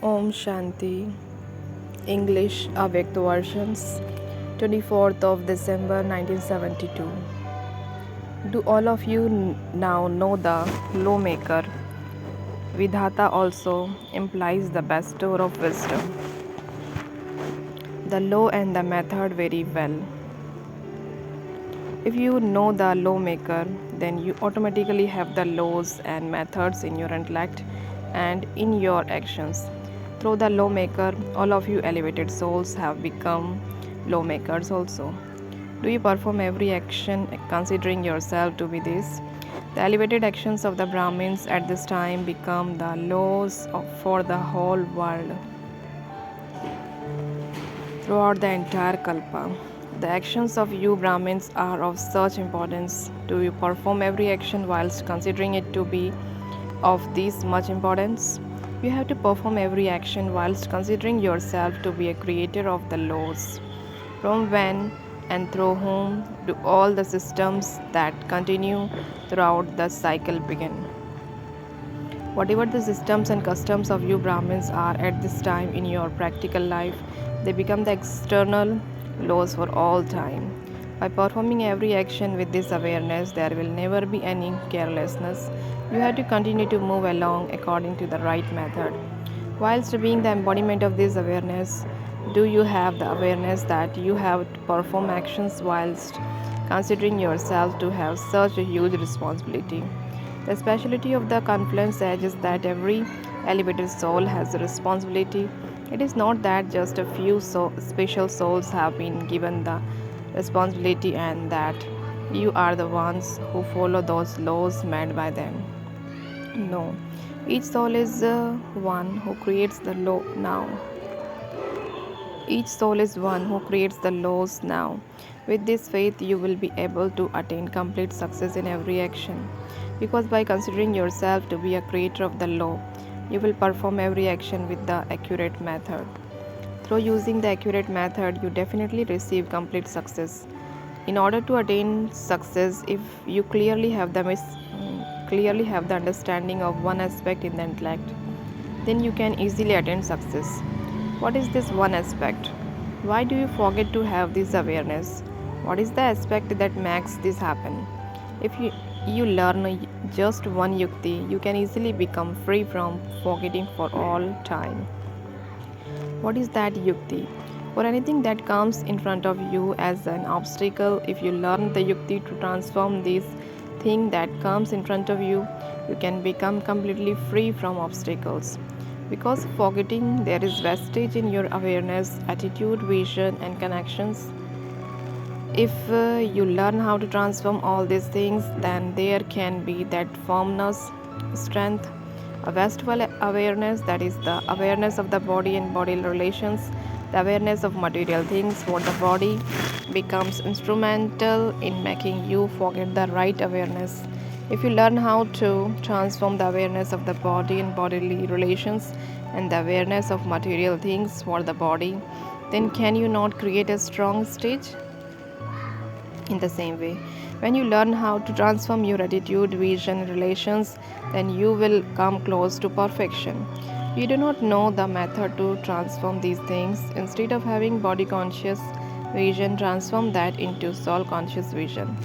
Om Shanti, English avyakt versions, 24th of December 1972. Do all of you now know the lawmaker? Vidhata also implies the bestower of wisdom. The law and the method very well. If you know the lawmaker, then you automatically have the laws and methods in your intellect and in your actions. Through the lawmaker, all of you elevated souls have become lawmakers also. Do you perform every action considering yourself to be this? The elevated actions of the Brahmins at this time become the laws for the whole world throughout the entire Kalpa. The actions of you Brahmins are of such importance. Do you perform every action whilst considering it to be of this much importance? You have to perform every action whilst considering yourself to be a creator of the laws. From when and through whom do all the systems that continue throughout the cycle begin? Whatever the systems and customs of you Brahmins are at this time in your practical life, they become the external laws for all time. By performing every action with this awareness, there will never be any carelessness. You have to continue to move along according to the right method. Whilst being the embodiment of this awareness, do you have the awareness that you have to perform actions whilst considering yourself to have such a huge responsibility? The speciality of the confluence edge is that every elevated soul has a responsibility. It is not that just a few special souls have been given the responsibility and that you are the ones who follow those laws made by them. No, each soul is one who creates the law now. Each soul is one who creates the laws now. With this faith, you will be able to attain complete success in every action. Because by considering yourself to be a creator of the law, you will perform every action with the accurate method. Through using the accurate method, you definitely receive complete success. In order to attain success, if you clearly have the understanding of one aspect in the intellect, then you can easily attain success. What is this one aspect? Why do you forget to have this awareness? What is the aspect that makes this happen? If you learn just one yukti, you can easily become free from forgetting for all time. What is that yukti? For anything that comes in front of you as an obstacle, if you learn the yukti to transform this thing that comes in front of you, you can become completely free from obstacles. Because forgetting, there is vestige in your awareness, attitude, vision, and connections. If you learn how to transform all these things, then there can be that firmness, strength, a vastful awareness, that is the awareness of the body and body relations, the awareness of material things for the body becomes instrumental in making you forget the right awareness. If you learn how to transform the awareness of the body and bodily relations and the awareness of material things for the body, then can you not create a strong stage? In the same way, when you learn how to transform your attitude, vision, relations, then you will come close to perfection. You do not know the method to transform these things. Instead of having body conscious vision, transform that into soul conscious vision.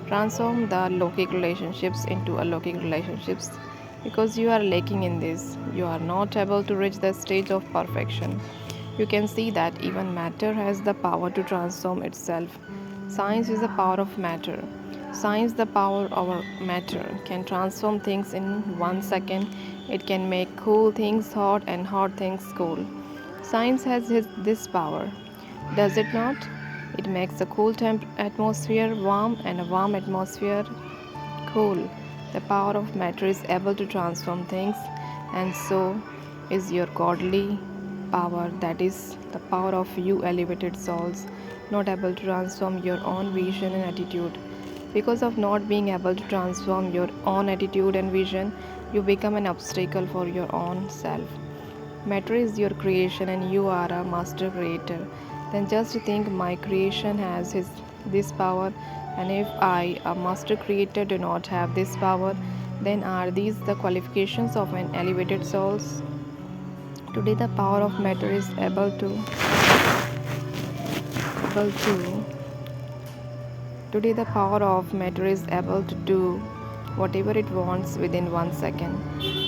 Transform the lokic relationships into alokik relationships. Because you are lacking in this, you are not able to reach the stage of perfection. You can see that even matter has the power to transform itself. Science is the power of matter. Science, the power of matter, can transform things in 1 second. It can make cool things hot and hot things cool. Science has this power, does it not? It makes a cool atmosphere warm and a warm atmosphere cool. The power of matter is able to transform things, and so is your godly power, that is, the power of you elevated souls, not able to transform your own vision and attitude. Because of not being able to transform your own attitude and vision, you become an obstacle for your own self. Matter is your creation and you are a master creator. Then just think my creation has this power, and if I, a master creator, do not have this power, then are these the qualifications of an elevated soul? Today the power of matter is able to Today the power of matter is able to do whatever it wants within 1 second.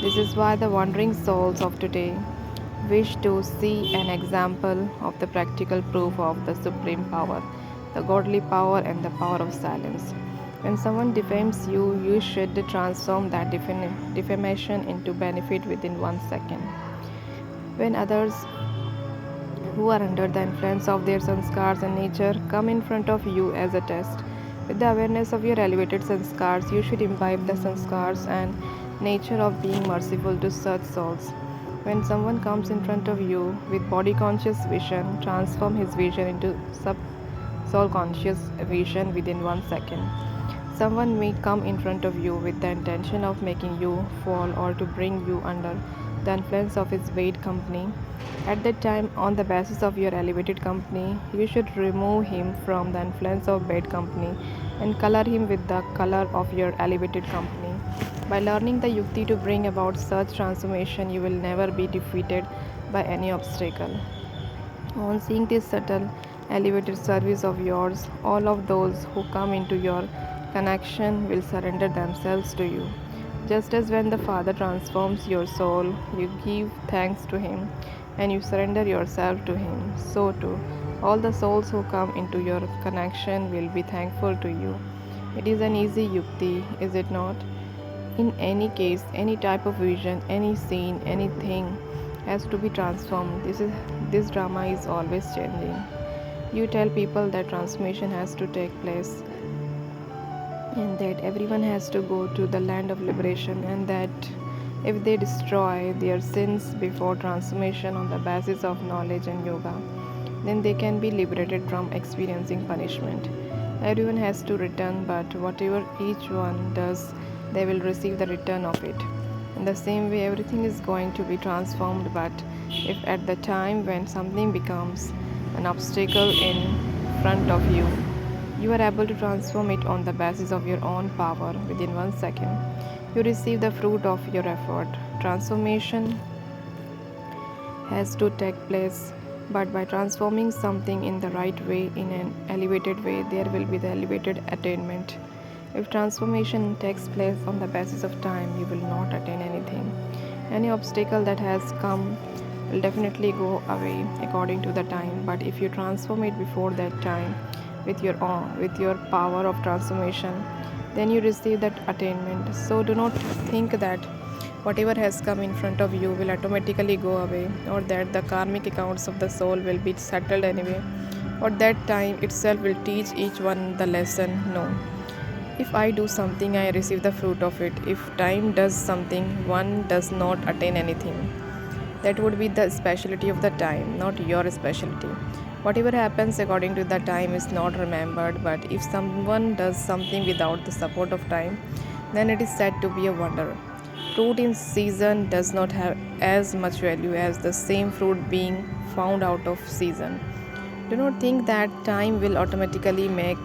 This is why the wandering souls of today wish to see an example of the practical proof of the supreme power, the godly power and the power of silence. When someone defames you, you should transform that defamation into benefit within 1 second. When others who are under the influence of their sanskars and nature come in front of you as a test. With the awareness of your elevated sanskars, you should imbibe the sanskars and nature of being merciful to such souls. When someone comes in front of you with body conscious vision, transform his vision into sub soul conscious vision within 1 second. Someone may come in front of you with the intention of making you fall or to bring you under the influence of his bad company. At that time, on the basis of your elevated company, you should remove him from the influence of bad company and color him with the color of your elevated company. By learning the yukti to bring about such transformation, you will never be defeated by any obstacle. On seeing this subtle, elevated service of yours, all of those who come into your connection will surrender themselves to you. Just as when the Father transforms your soul, you give thanks to Him and you surrender yourself to Him, so too, all the souls who come into your connection will be thankful to you. It is an easy yukti, is it not? In any case, any type of vision, any scene, anything has to be transformed. This drama is always changing. You tell people that transformation has to take place and that everyone has to go to the land of liberation, and that if they destroy their sins before transformation on the basis of knowledge and yoga, then they can be liberated from experiencing punishment. Everyone has to return, but whatever each one does, they will receive the return of it. In the same way, everything is going to be transformed, but if at the time when something becomes an obstacle in front of you, you are able to transform it on the basis of your own power within 1 second, you receive the fruit of your effort. Transformation has to take place, but by transforming something in the right way, in an elevated way, there will be the elevated attainment. If transformation takes place on the basis of time, you will not attain anything. Any obstacle that has come will definitely go away according to the time, but if you transform it before that time with your power of transformation, then you receive that attainment. So do not think that whatever has come in front of you will automatically go away, or that the karmic accounts of the soul will be settled anyway, or that time itself will teach each one the lesson. No. If I do something, I receive the fruit of it. If time does something, one does not attain anything. That would be the specialty of the time, not your specialty. Whatever happens according to the time is not remembered, but if someone does something without the support of time, then it is said to be a wonder. Fruit in season does not have as much value as the same fruit being found out of season. Do not think that time will automatically make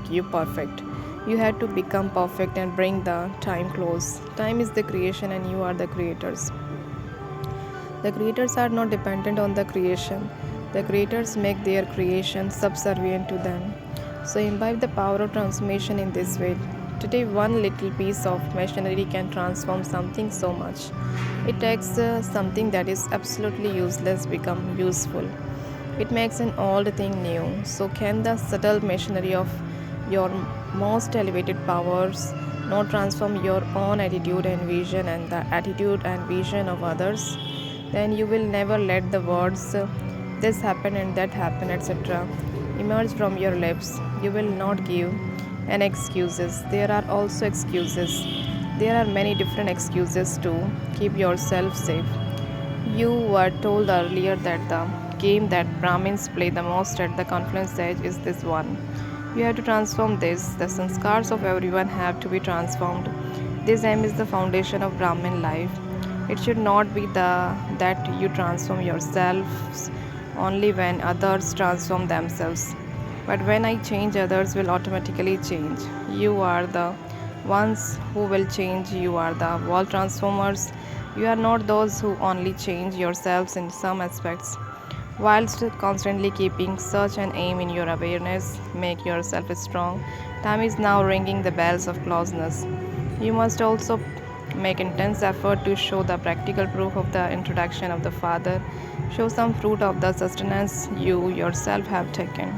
you perfect. You have to become perfect and bring the time close. Time is the creation and you are the creators. The creators are not dependent on the creation. The creators make their creation subservient to them. So imbibe the power of transformation in this way. Today, one little piece of machinery can transform something so much. It takes something that is absolutely useless become useful. It makes an old thing new. So can the subtle machinery of your most elevated powers not transform your own attitude and vision and the attitude and vision of others? Then you will never let the words this happened and that happened, etc. emerge from your lips. You will not give any excuses. There are also excuses. There are many different excuses to keep yourself safe. You were told earlier that the game that Brahmins play the most at the confluence stage is this one. You have to transform this. The sanskars of everyone have to be transformed. This aim is the foundation of Brahmin life. It should not be that you transform yourselves only when others transform themselves. But when I change, others will automatically change. You are the ones who will change. You are the world transformers. You are not those who only change yourselves in some aspects. Whilst constantly keeping such an aim in your awareness, make yourself strong. Time is now ringing the bells of closeness. You must also make intense effort to show the practical proof of the introduction of the Father. Show some fruit of the sustenance you yourself have taken.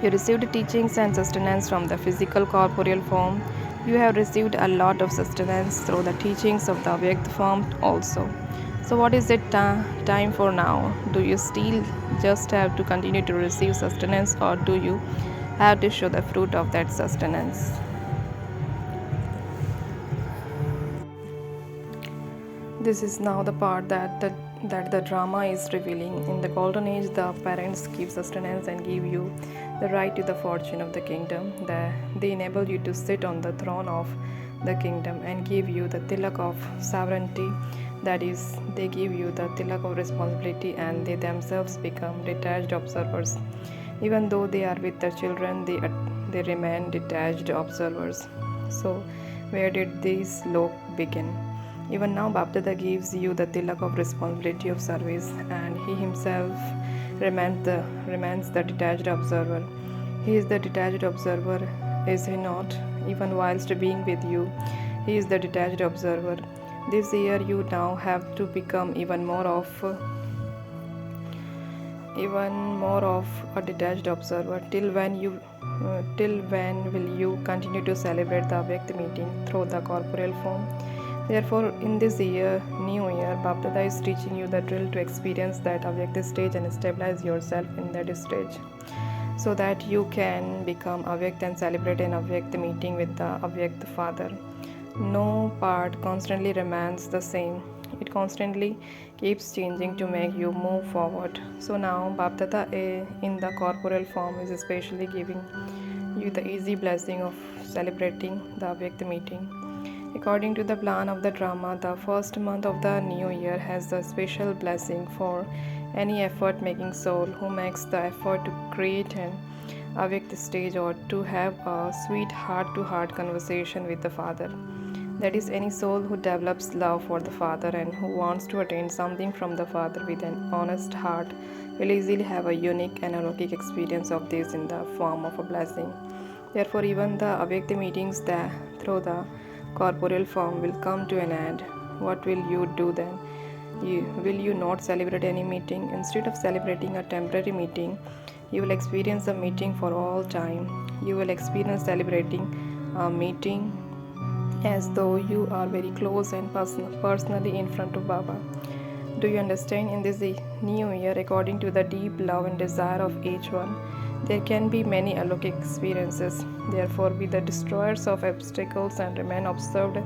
You received teachings and sustenance from the physical corporeal form. You have received a lot of sustenance through the teachings of the avyakt form also. So, what is it time for now? Do you still just have to continue to receive sustenance, or do you have to show the fruit of that sustenance? This is now the part that the drama is revealing. In the golden age, the parents give sustenance and give you the right to the fortune of the kingdom. They enable you to sit on the throne of the kingdom and give you the tilak of sovereignty. That is, they give you the tilak of responsibility and they themselves become detached observers. Even though they are with the children, they remain detached observers. So, where did this lok begin? Even now, Bapdada gives you the tilak of responsibility of service, and he himself remains the detached observer. He is the detached observer, is he not? Even whilst being with you, he is the detached observer. This year, you now have to become even more of a detached observer. Till when will you continue to celebrate the avyakt meeting through the corporeal form? Therefore, in this new year, Bapdada is teaching you the drill to experience that avyakt stage and stabilize yourself in that stage, so that you can become avyakt and celebrate an avyakt meeting with the avyakt Father. No part constantly remains the same. It constantly keeps changing to make you move forward. So now, Bapdada in the corporeal form is especially giving you the easy blessing of celebrating the avyakt meeting. According to the plan of the drama, the first month of the new year has a special blessing for any effort making soul who makes the effort to create an awake stage or to have a sweet heart to heart conversation with the Father. That is, any soul who develops love for the Father and who wants to attain something from the Father with an honest heart will easily have a unique and alokik experience of this in the form of a blessing. Therefore, even the avyakt meetings that through the corporeal form will come to an end. What will you do then? Will you not celebrate any meeting? Instead of celebrating a temporary meeting, you will experience a meeting for all time. You will experience celebrating a meeting as though you are very close and personally in front of Baba. Do you understand? In this new year, according to the deep love and desire of each one, there can be many alokik experiences. Therefore, be the destroyers of obstacles and remain observed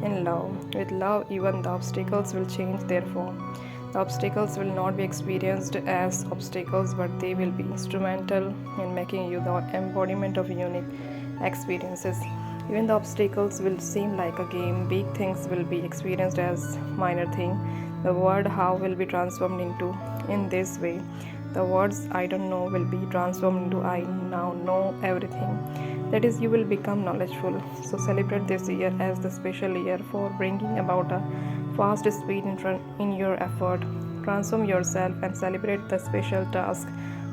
in love. With love, even the obstacles will change their form. The obstacles will not be experienced as obstacles, but they will be instrumental in making you the embodiment of unique experiences. Even the obstacles will seem like a game, big things will be experienced as minor thing. The word how will be transformed into in this way. The words I don't know will be transformed into I now know everything. That is, you will become knowledgeful. So celebrate this year as the special year for bringing about a fast speed in your effort. Transform yourself and celebrate the special task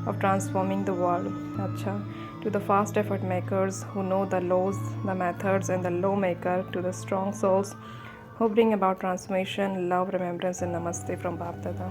of transforming the world. Acha. To the fast effort makers who know the laws, the methods, and the lawmaker, to the strong souls who bring about transformation, love, remembrance, and namaste from Bap Dada.